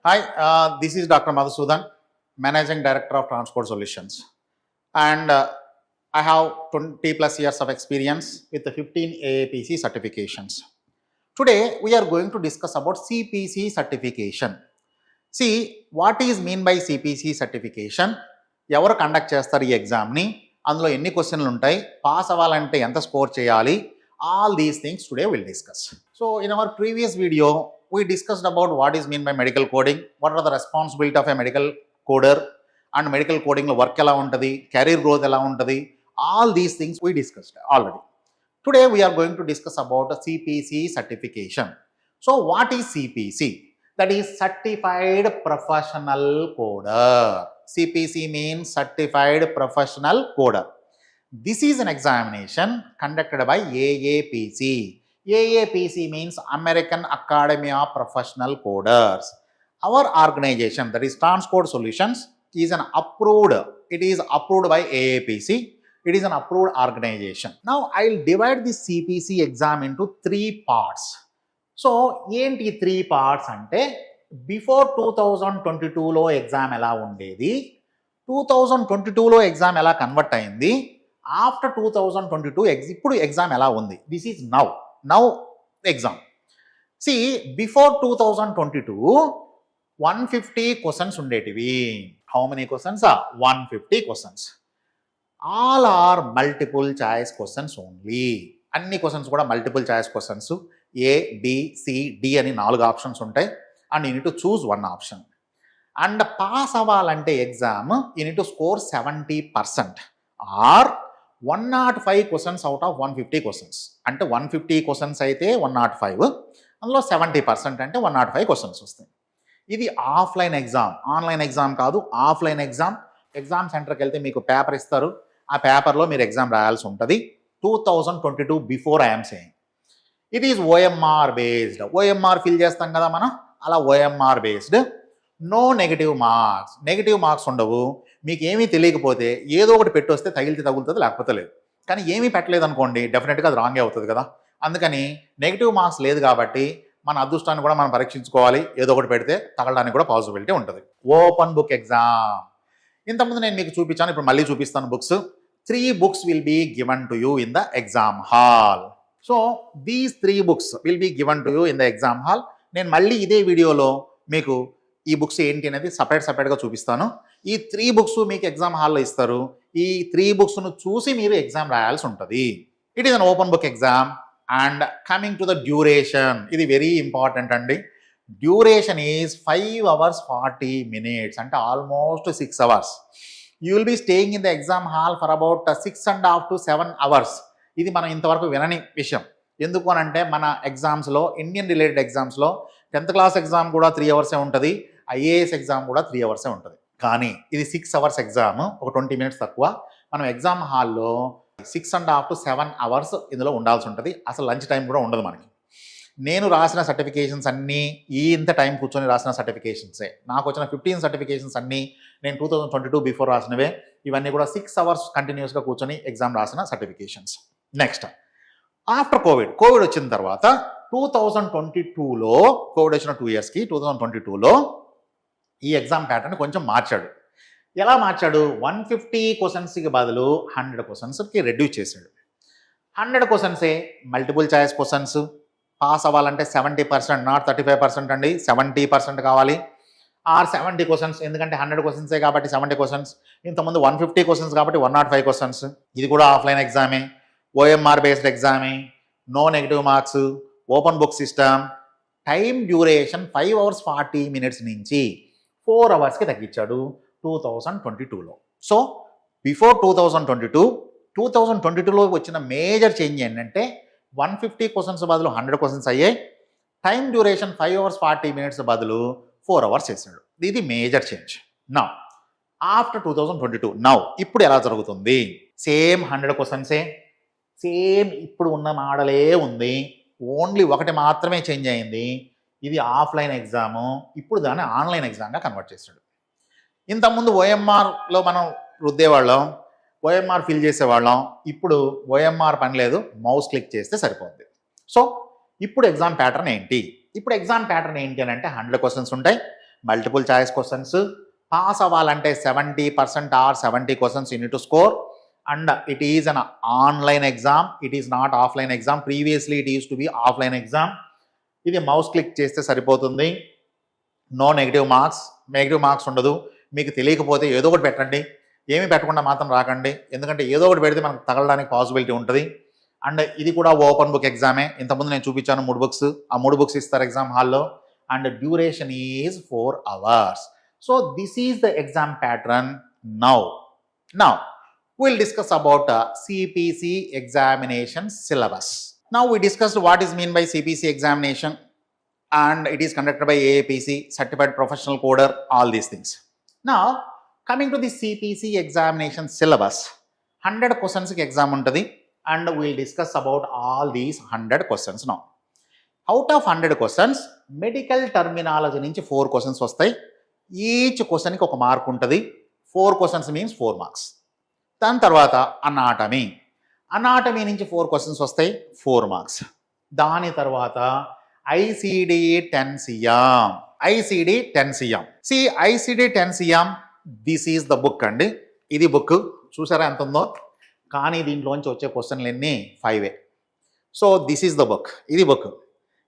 Hi, this is Dr. Madhusudan, Managing Director of Transport Solutions. And I have 20 plus years of experience with the 15 AAPC certifications. Today, we are going to discuss about CPC certification. See, what is mean by CPC certification? ఎవరు conduct చేస్తారు ఈ ఎగ్జామ్ని, అందులో ఎన్ని క్వశ్చన్లు ఉంటాయి, pass అవ్వాలంటే ఎంత score చేయాలి, all these things today will discuss. So in our previous video we discussed about what is mean by medical coding, what are the responsibility of a medical coder, and medical coding lo work ela untadi, career growth ela untadi, all these things we discussed already. Today we are going to discuss about a CPC certification. So what is CPC? That is Certified Professional Coder. CPC means Certified Professional Coder. This is an examination conducted by AAPC. AAPC means American Academy of Professional Coders. Our organization, that is Transport Solutions, is an approved, it is approved by AAPC. It is an approved organization. Now I will divide this CPC exam into 3 parts. So, ఏంటి 3 parts అంటే before 2022లో exam ఎలా ఉండేది, 2022లో exam ఎలా convert అయింది, after 2022 ఇప్పుడు exam ఎలా ఉంది. This is now exam. See, before 2022 150 questions ఉండేటివి. How many questions are 150 questions? All are multiple choice questions only. అన్ని క్వశ్చన్స్ కూడా multiple choice questions. A, B, C, D అని 4 ఆప్షన్స్ ఉంటాయి. And you need to choose 1 option. And pass అవ్వాలంటే exam you need to score 70% or 105 questions out of 150 questions. అంటే 150 questions అయితే 105, అందులో 70% అంటే 105 questions వస్తాయి. ఇది ఆఫ్లైన్ ఎగ్జామ్, ఆన్లైన్ ఎగ్జామ్ కాదు, ఆఫ్లైన్ ఎగ్జామ్. ఎగ్జామ్ సెంటర్కి వెళ్తే మీకు పేపర్ ఇస్తారు, ఆ పేపర్లో మీరు ఎగ్జామ్ రాయాల్సి ఉంటుంది. 2022 before I'm saying. It is OMR based. OMR fill చేస్తాం కదా మనం, అలా OMR based. No negative marks. Negative marks ఉండవు. మీకు ఏమీ తెలియకపోతే ఏదో ఒకటి పెట్టొస్తే తగిలితే తగులుతుంది, లేకపోతే లేదు. కానీ ఏమీ పెట్టలేదు అనుకోండి, డెఫినెట్గా అది రాంగే అవుతుంది కదా. అందుకని నెగిటివ్ మార్క్స్ లేదు కాబట్టి మన అదృష్టాన్ని కూడా మనం పరీక్షించుకోవాలి. ఏదో ఒకటి పెడితే తగలడానికి కూడా పాసిబిలిటీ ఉంటుంది. Open book exam. ఇంతకుముందు నేను మీకు చూపించాను, ఇప్పుడు మళ్ళీ చూపిస్తాను books. 3 books will be given to you in the exam hall. So these 3 books will be given to you in the exam hall. నేను మళ్ళీ ఇదే వీడియోలో మీకు ఈ బుక్స్ ఏంటి అనేది సపరేట్గా చూపిస్తాను. ఈ 3 books మీకు ఎగ్జామ్ హాల్లో ఇస్తారు. ఈ 3 booksను చూసి మీరు ఎగ్జామ్ రాయాల్సి ఉంటుంది. It is an open book exam. And coming to the duration, ఇది వెరీ ఇంపార్టెంట్ అండి. డ్యూరేషన్ ఈజ్ 5 hours 40 minutes, అంటే almost 6 hours. You will be staying in the exam hall for about 6.5 to 7 hours. ఇది మనం ఇంతవరకు వినని విషయం. ఎందుకు అని అంటే మన ఎగ్జామ్స్లో, ఇండియన్ రిలేటెడ్ ఎగ్జామ్స్లో 10th class ఎగ్జామ్ కూడా 3 hours ఉంటుంది, IAS ఎగ్జామ్ కూడా 3 hours ఉంటుంది. కానీ ఇది 6 hours ఎగ్జామ్, ఒక 20 minutes తక్కువ. మనం ఎగ్జామ్ హాల్లో 6.5 to 7 hours ఇందులో ఉండాల్సి ఉంటుంది. అసలు లంచ్ టైం కూడా ఉండదు మనకి. నేను రాసిన సర్టిఫికేషన్స్ అన్నీ ఇంత టైం కూర్చొని రాసిన సర్టిఫికేషన్సే. నాకు వచ్చిన 15 సర్టిఫికేషన్స్ అన్నీ నేను 2022 బిఫోర్ రాసినవే. ఇవన్నీ కూడా 6 hours కంటిన్యూస్గా కూర్చొని ఎగ్జామ్ రాసిన సర్టిఫికేషన్స్. నెక్స్ట్, ఆఫ్టర్ కోవిడ్ వచ్చిన తర్వాత 2022లో, కోవిడ్ వచ్చిన 2 yearsకి 2022లో ఈ ఎగ్జామ్ ప్యాటర్న్ కొంచెం మార్చాడు. ఎలా మార్చాడు? 150 క్వశ్చన్స్కి బదులు 100 క్వశ్చన్స్కి రెడ్యూస్ చేశాడు. 100 క్వశ్చన్సే మల్టిపుల్ చాయిస్ క్వశ్చన్స్. పాస్ అవ్వాలంటే 70%, నాట్ 35% అండి, 70% కావాలి. ఆర్ 70 క్వశ్చన్స్, ఎందుకంటే 100 క్వశ్చన్సే కాబట్టి 70 క్వశ్చన్స్. ఇంతకుముందు 150 క్వశ్చన్స్ కాబట్టి 105 క్వశ్చన్స్. ఇది కూడా ఆఫ్లైన్ ఎగ్జామే, OMR బేస్డ్ ఎగ్జామే, no negative marks, open book system. Time duration 5 hours 40 minutes నుంచి 4 hours తగ్గించాడు 2022లో. సో బిఫోర్ 2022లో వచ్చిన మేజర్ చేంజ్ ఏంటంటే 150 క్వశ్చన్స్ బదులు 100 క్వశ్చన్స్ అయ్యాయి. టైం డ్యూరేషన్ 5 hours 40 minutes బదులు 4 hours చేశాడు. ఇది మేజర్ చేంజ్. నౌ ఆఫ్టర్ 2022, ఇప్పుడు ఎలా జరుగుతుంది? సేమ్ 100 క్వశ్చన్సే, సేమ్ ఇప్పుడు ఉన్న మోడలే ఉంది. ఓన్లీ ఒకటి మాత్రమే చేంజ్ అయింది. ఇది ఆఫ్లైన్ ఎగ్జాము, ఇప్పుడు దాన్ని ఆన్లైన్ ఎగ్జామ్గా కన్వర్ట్ చేశాడు. ఇంతకుముందు OMRలో మనం రుద్దేవాళ్ళం, OMR ఫిల్ చేసేవాళ్ళం. ఇప్పుడు OMR పని లేదు, మౌస్ క్లిక్ చేస్తే సరిపోద్ది. సో ఇప్పుడు ఎగ్జామ్ ప్యాటర్న్ ఏంటి? ఇప్పుడు ఎగ్జామ్ ప్యాటర్న్ ఏంటి అని అంటే 100 క్వశ్చన్స్ ఉంటాయి. Multiple choice questions. పాస్ అవ్వాలంటే 70% or 70 questions you need to score. And it is an online exam, it is not offline exam. Previously it is to be offline exam. ఇది mouse click చేస్తే సరిపోతుంది. No negative marks ఉండదు. మీకు తెలియకపోతే ఏదో ఒకటి పెట్టండి, ఏమీ పెట్టకుండా మాత్రం రాకండి, ఎందుకంటే ఏదో ఒకటి పెడితే మనకు తగలడానికి పాసిబిలిటీ ఉంటుంది. అండ్ ఇది కూడా ఓపెన్ బుక్ ఎగ్జామే. ఇంతకుముందు నేను చూపించాను 3 బుక్స్, ఆ 3 బుక్స్ ఇస్తారు ఎగ్జామ్ హాల్లో. And duration is 4 hours. So this is the exam pattern. Now we'll discuss about CPC examination syllabus. Now we discussed what is mean by CPC examination, and it is conducted by AAPC, Certified Professional Coder, all these things. Now coming to the CPC examination syllabus, 100 questions ki exam untadi, and we'll discuss about all these 100 questions now. Out of 100 questions, medical terminology nunchi 4 questions vastayi. Each question ki oka mark untadi. 4 questions means 4 marks. దాని తర్వాత anatomy నుంచి 4 questions వస్తాయి, 4 marks. దాని తర్వాత ICD 10 CM. ICD 10 CM, this is the book అండి. ఇది book చూసారా ఎంత ఉందో, కానీ దీంట్లోంచి వచ్చే క్వశ్చన్లు ఎన్ని 5. So this is the book, ఇది బుక్.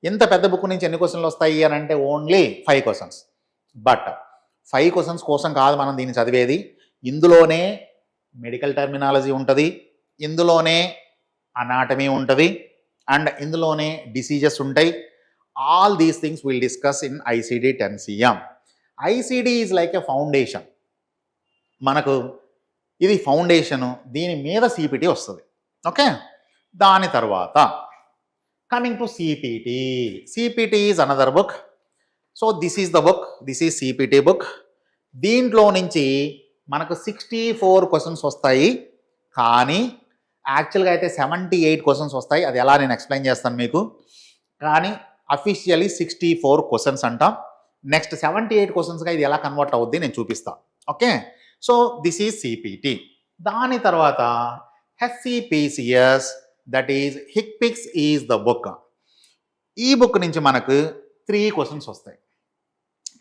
ఇంత పెద్ద బుక్ నుంచి ఎన్ని క్వశ్చన్లు వస్తాయి అని అంటే ఓన్లీ 5 క్వశ్చన్స్. బట్ 5 క్వశ్చన్స్ కోసం కాదు మనం దీన్ని చదివేది. ఇందులోనే మెడికల్ టర్మినాలజీ ఉంటుంది, ఇందులోనే అనాటమీ ఉంటుంది, అండ్ ఇందులోనే డిసీజెస్ ఉంటాయి. All these things will discuss in ICD 10 CM. ICD is like a foundation. మనకు ఇది ఫౌండేషను, దీని మీద సిపిటి వస్తుంది. ఓకే, దాని తర్వాత coming to CPT is another book. So this is the book, this is CPT book. దీంట్లో నుంచి మనకు 64 క్వశ్చన్స్ వస్తాయి, కానీ యాక్చువల్గా అయితే 78 క్వశ్చన్స్ వస్తాయి. అది ఎలా నేను ఎక్స్ప్లెయిన్ చేస్తాను మీకు. కానీ అఫీషియలీ 64 క్వశ్చన్స్ అంట. నెక్స్ట్ 78 క్వశ్చన్స్గా ఇది ఎలా కన్వర్ట్ అవుద్ది నేను చూపిస్తాను. Okay, so this is CPT. దాని తర్వాత HCPCS, that is HCPCS is the book. ఈ బుక్ నుంచి మనకు 3 క్వశ్చన్స్ వస్తాయి.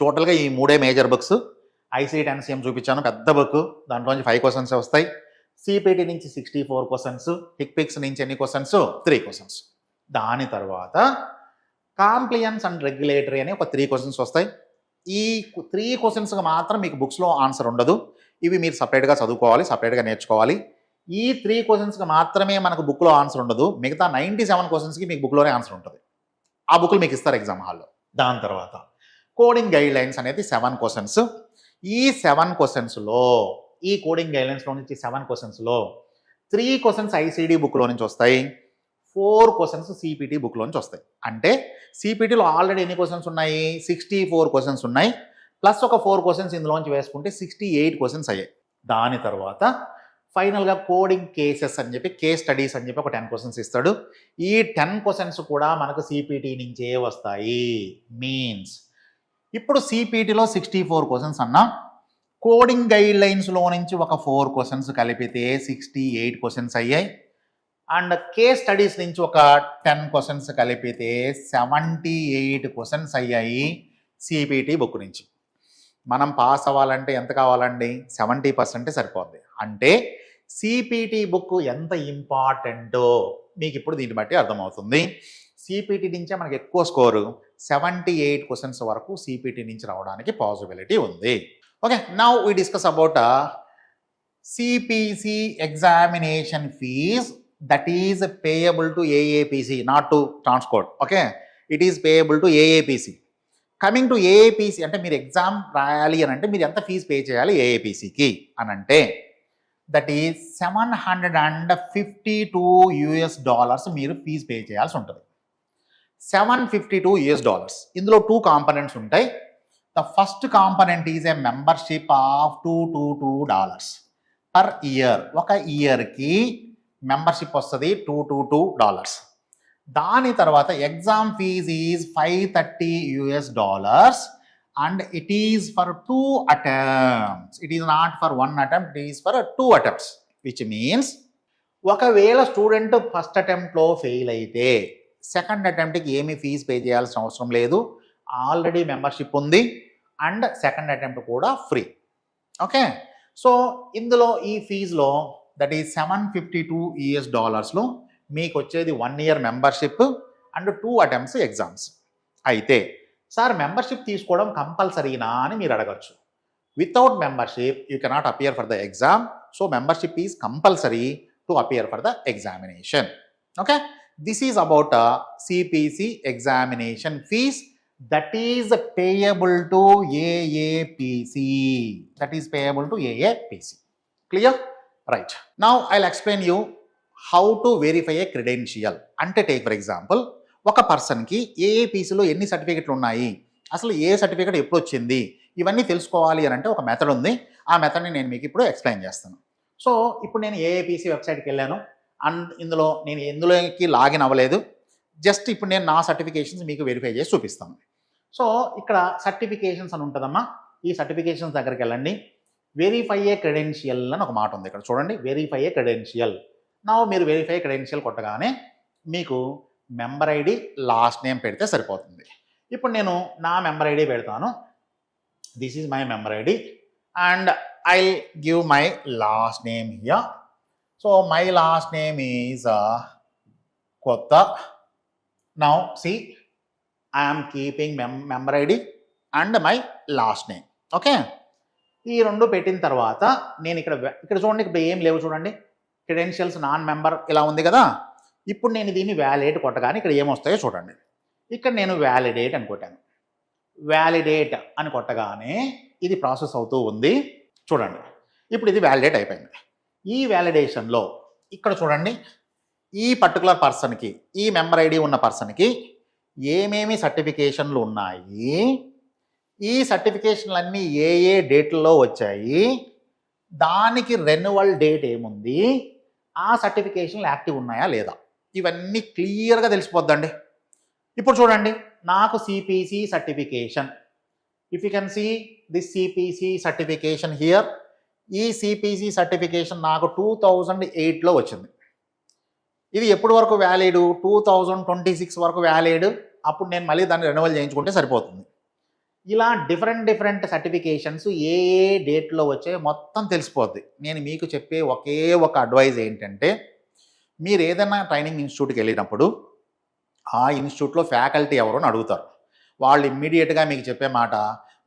టోటల్గా ఈ 3 మేజర్ బుక్స్. ఐసిడి 10 CM చూపించాను, పెద్ద బుక్, దాంట్లోంచి 5 క్వశ్చన్స్ వస్తాయి. సిపిటి నుంచి 64 క్వశ్చన్స్, హిక్పిక్స్ నుంచి ఎన్ని క్వశ్చన్స్ 3 క్వశ్చన్స్. దాని తర్వాత కాంప్లియన్స్ అండ్ రెగ్యులేటరీ అని ఒక 3 క్వశ్చన్స్ వస్తాయి. ఈ 3 క్వశ్చన్స్కి మాత్రం మీకు బుక్స్లో ఆన్సర్ ఉండదు, ఇవి మీరు సపరేట్గా చదువుకోవాలి, సపరేట్గా నేర్చుకోవాలి. ఈ 3 క్వశ్చన్స్కి మాత్రమే మనకు బుక్లో ఆన్సర్ ఉండదు, మిగతా 97 క్వశ్చన్స్కి మీకు బుక్లోనే ఆన్సర్ ఉంటుంది. ఆ బుక్లు మీకు ఇస్తారు ఎగ్జామ్ హాల్లో. దాని తర్వాత కోడింగ్ గైడ్ లైన్స్ అనేది 7 క్వశ్చన్స్. ఈ 7 క్వశ్చన్స్లో, ఈ కోడింగ్ గైడ్లైన్స్లో నుంచి 7 క్వశ్చన్స్లో 3 క్వశ్చన్స్ ఐసిడి బుక్లో నుంచి వస్తాయి, 4 క్వశ్చన్స్ సిపిటి బుక్లో నుంచి వస్తాయి. అంటే సిపిటిలో ఆల్రెడీ ఎన్ని క్వశ్చన్స్ ఉన్నాయి, 64 క్వశ్చన్స్ ఉన్నాయి, ప్లస్ ఒక 4 క్వశ్చన్స్ ఇందులోంచి వేసుకుంటే 68 క్వశ్చన్స్ అయ్యాయి. దాని తర్వాత ఫైనల్గా కోడింగ్ కేసెస్ అని చెప్పి, కేస్ స్టడీస్ అని చెప్పి ఒక 10 క్వశ్చన్స్ ఇస్తాడు. ఈ 10 క్వశ్చన్స్ కూడా మనకు సిపిటి నుంచే వస్తాయి. మీన్స్ ఇప్పుడు సిపిటిలో 64 క్వశ్చన్స్ అన్నా, కోడింగ్ గైడ్ లైన్స్లో నుంచి ఒక 4 క్వశ్చన్స్ కలిపితే 68 క్వశ్చన్స్ అయ్యాయి. అండ్ కేస్ స్టడీస్ నుంచి ఒక 10 క్వశ్చన్స్ కలిపితే 78 క్వశ్చన్స్ అయ్యాయి సిపిటి బుక్ నుంచి. మనం పాస్ అవ్వాలంటే ఎంత కావాలండి, 70% సరిపోద్ది. అంటే సిపిటి బుక్ ఎంత ఇంపార్టెంటో మీకు ఇప్పుడు దీన్ని బట్టి అర్థమవుతుంది. సిపిటి నుంచే మనకి ఎక్కువ స్కోరు, 78 క్వశ్చన్స్ వరకు సిపిటి నుంచి రావడానికి పాసిబిలిటీ ఉంది. Okay, now we discuss about CPC examination fees that is payable to AAPC, not to transcode. Okay, it is payable to AAPC. Coming to AAPC అంటే మీరు ఎగ్జామ్ రాయాలి అని అంటే మీరు ఎంత ఫీజు పే చేయాలి ఏఏపిసికి అని అంటే దట్ ఈజ్ $752 మీరు ఫీజు పే చేయాల్సి ఉంటుంది. $752. ఇందులో 2 కాంపనెంట్స్ ఉంటాయి. The first component is a membership of $222 per year. ఒక ఇయర్కి మెంబర్షిప్ వస్తుంది $222. దాని తర్వాత exam fees is $530 and it is for 2 attempts. It is not for 1 attempt, it is for 2 attempts, which means ఒకవేళ స్టూడెంట్ ఫస్ట్ అటెంప్ట్లో fail అయితే second అటెంప్ట్కి ఏమీ ఫీజు పే చేయాల్సిన అవసరం లేదు. ఆల్రెడీ మెంబర్షిప్ ఉంది అండ్ సెకండ్ అటెంప్ట్ కూడా ఫ్రీ. ఓకే, సో ఇందులో ఈ ఫీజులో దట్ ఈజ్ $752 మీకు వచ్చేది 1 year membership and 2 attempts exams. అయితే సార్ మెంబర్షిప్ తీసుకోవడం కంపల్సరీనా అని మీరు అడగచ్చు. Without membership you cannot appear for the exam. So membership is compulsory to appear for the examination. Okay, this is about CPC examination fees that is payable to AAPC. That is payable to AAPC. Clear? Right. Now I'll explain you how to verify a credential. అంటే take for example, ఒక పర్సన్కి ఏఏపీసీలో ఎన్ని సర్టిఫికెట్లు ఉన్నాయి, అసలు A certificate ఎప్పుడు వచ్చింది, ఇవన్నీ తెలుసుకోవాలి అని అంటే ఒక మెథడ్ ఉంది. ఆ మెథడ్ని నేను మీకు ఇప్పుడు ఎక్స్ప్లెయిన్ చేస్తాను. సో ఇప్పుడు నేను ఏఏపీసీ వెబ్సైట్కి వెళ్ళాను అండ్ ఇందులోకి లాగిన్ అవ్వలేదు. జస్ట్ ఇప్పుడు నేను నా సర్టిఫికేషన్స్ మీకు వెరిఫై చేసి చూపిస్తాను. సో ఇక్కడ సర్టిఫికేషన్స్ అని ఉంటుందమ్మా. ఈ సర్టిఫికేషన్స్ దగ్గరికి వెళ్ళండి. వెరిఫై ఏ క్రెడెన్షియల్ అని ఒక మాట ఉంది ఇక్కడ చూడండి. వెరిఫై ఏ క్రెడెన్షియల్. నా మీరు వెరిఫై క్రెడెన్షియల్ కొట్టగానే మీకు మెంబర్ ఐడి లాస్ట్ నేమ్ పెడితే సరిపోతుంది. ఇప్పుడు నేను నా మెంబర్ ఐడి పెడతాను. This is my member ID and I give my last name here. So my last name is Kotha. Now see I am keeping member ID and my last name. Okay, ఈ రెండు పెట్టిన తర్వాత నేను ఇక్కడ చూడండి, ఇక్కడ ఏం లేవు చూడండి, క్రెడెన్షియల్స్ నాన్ మెంబర్ ఇలా ఉంది కదా. ఇప్పుడు నేను దీన్ని వ్యాలిడేట్ కొట్టగానే ఇక్కడ ఏమొస్తాయో చూడండి. ఇక్కడ నేను వ్యాలిడేట్ అని కొట్టాను. వ్యాలిడేట్ అని కొట్టగానే ఇది ప్రాసెస్ అవుతూ ఉంది చూడండి. ఇప్పుడు ఇది వ్యాలిడేట్ అయిపోయింది. ఈ వ్యాలిడేషన్లో ఇక్కడ చూడండి, ఈ పర్టికులర్ పర్సన్కి, ఈ మెంబర్ ఐడి ఉన్న పర్సన్కి ఏమేమి సర్టిఫికేషన్లు ఉన్నాయి, ఈ సర్టిఫికేషన్లన్నీ ఏ ఏ డేట్లలో వచ్చాయి, దానికి రెన్యువల్ డేట్ ఏముంది, ఆ సర్టిఫికేషన్లు యాక్టివ్ ఉన్నాయా లేదా, ఇవన్నీ క్లియర్గా తెలిసిపోద్దండి. ఇప్పుడు చూడండి, నాకు CPC certification, if you can see this CPC certification here. ఈ సిపిసి సర్టిఫికేషన్ నాకు 2008లో వచ్చింది. ఇది ఎప్పటి వరకు వ్యాలిడ్, 2026 వరకు వ్యాలిడ్. అప్పుడు నేను మళ్ళీ దాన్ని రెన్యువల్ చేయించుకుంటే సరిపోతుంది. ఇలా డిఫరెంట్ సర్టిఫికేషన్స్ ఏ ఏ డేట్లో వచ్చాయో మొత్తం తెలిసిపోద్ది. నేను మీకు చెప్పే ఒకే ఒక అడ్వైజ్ ఏంటంటే, మీరు ఏదైనా ట్రైనింగ్ ఇన్స్టిట్యూట్కి వెళ్ళినప్పుడు ఆ ఇన్స్టిట్యూట్లో ఫ్యాకల్టీ ఎవరో అని అడుగుతారు. వాళ్ళు ఇమ్మీడియట్గా మీకు చెప్పే మాట,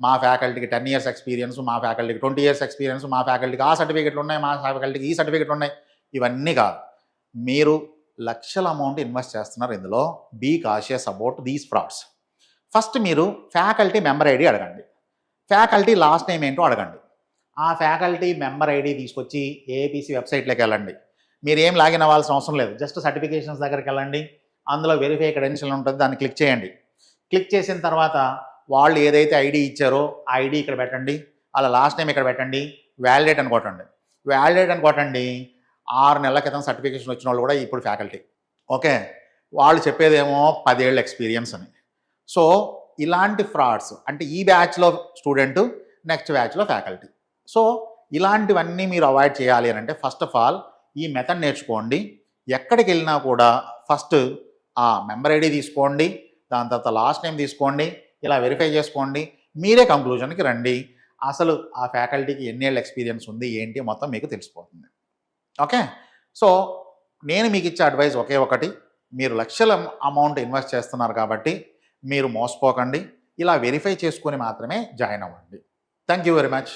మా ఫ్యాకల్టీకి 10 years ఎక్స్పీరియన్స్, మా ఫ్యాకల్టీకి 20 years ఎక్స్పీరియన్స్, మా ఫ్యాకల్టీకి ఆ సర్టిఫికెట్లు ఉన్నాయి, మా ఫ్యాకల్టీకి ఈ సర్టిఫికెట్లు ఉన్నాయి. ఇవన్నీ కాదు. మీరు లక్షల అమౌంట్ ఇన్వెస్ట్ చేస్తున్నారు ఇందులో. Be cautious about these frauds. First మీరు ఫ్యాకల్టీ మెంబర్ ఐడి అడగండి, ఫ్యాకల్టీ లాస్ట్ నేమ్ ఏంటో అడగండి. ఆ ఫ్యాకల్టీ మెంబర్ ఐడి తీసుకొచ్చి ఏపీసీ వెబ్సైట్లోకి వెళ్ళండి. మీరు ఏం లాగిన్ అవ్వాల్సిన అవసరం లేదు. జస్ట్ సర్టిఫికేషన్స్ దగ్గరికి వెళ్ళండి, అందులో వెరిఫై క్రెడెన్షియల్ ఉంటుంది, దాన్ని క్లిక్ చేయండి. క్లిక్ చేసిన తర్వాత వాళ్ళు ఏదైతే ఐడి ఇచ్చారో ఆ ఐడి ఇక్కడ పెట్టండి, అలా లాస్ట్ నేమ్ ఇక్కడ పెట్టండి, వ్యాలిడేట్ అని కొట్టండి. వ్యాలిడేట్ అని కొట్టండి. 6 నెలల క్రితం సర్టిఫికేషన్ వచ్చిన వాళ్ళు కూడా ఇప్పుడు ఫ్యాకల్టీ. ఓకే, వాళ్ళు చెప్పేదేమో 10 ఏళ్ళ ఎక్స్పీరియన్స్ అని. సో ఇలాంటి ఫ్రాడ్స్ అంటే ఈ బ్యాచ్లో స్టూడెంట్, నెక్స్ట్ బ్యాచ్లో ఫ్యాకల్టీ. సో ఇలాంటివన్నీ మీరు అవాయిడ్ చేయాలి అని అంటే ఫస్ట్ ఆఫ్ ఆల్ ఈ మెథడ్ నేర్చుకోండి. ఎక్కడికి వెళ్ళినా కూడా ఫస్ట్ ఆ మెంబర్ ఐడి తీసుకోండి, దాని తర్వాత లాస్ట్ నేమ్ తీసుకోండి, ఇలా వెరిఫై చేసుకోండి. మీరే కంక్లూజన్కి రండి. అసలు ఆ ఫ్యాకల్టీకి ఎన్నేళ్ళ ఎక్స్పీరియన్స్ ఉంది ఏంటి మొత్తం మీకు తెలిసిపోతుంది. ఓకే, సో నేను మీకు ఇచ్చే అడ్వైస్ ఒకే ఒకటి, మీరు లక్షల అమౌంట్ ఇన్వెస్ట్ చేస్తున్నారు కాబట్టి మీరు మోసపోకండి. ఇలా వెరిఫై చేసుకొని మాత్రమే జాయిన్ అవ్వండి. Thank you very much.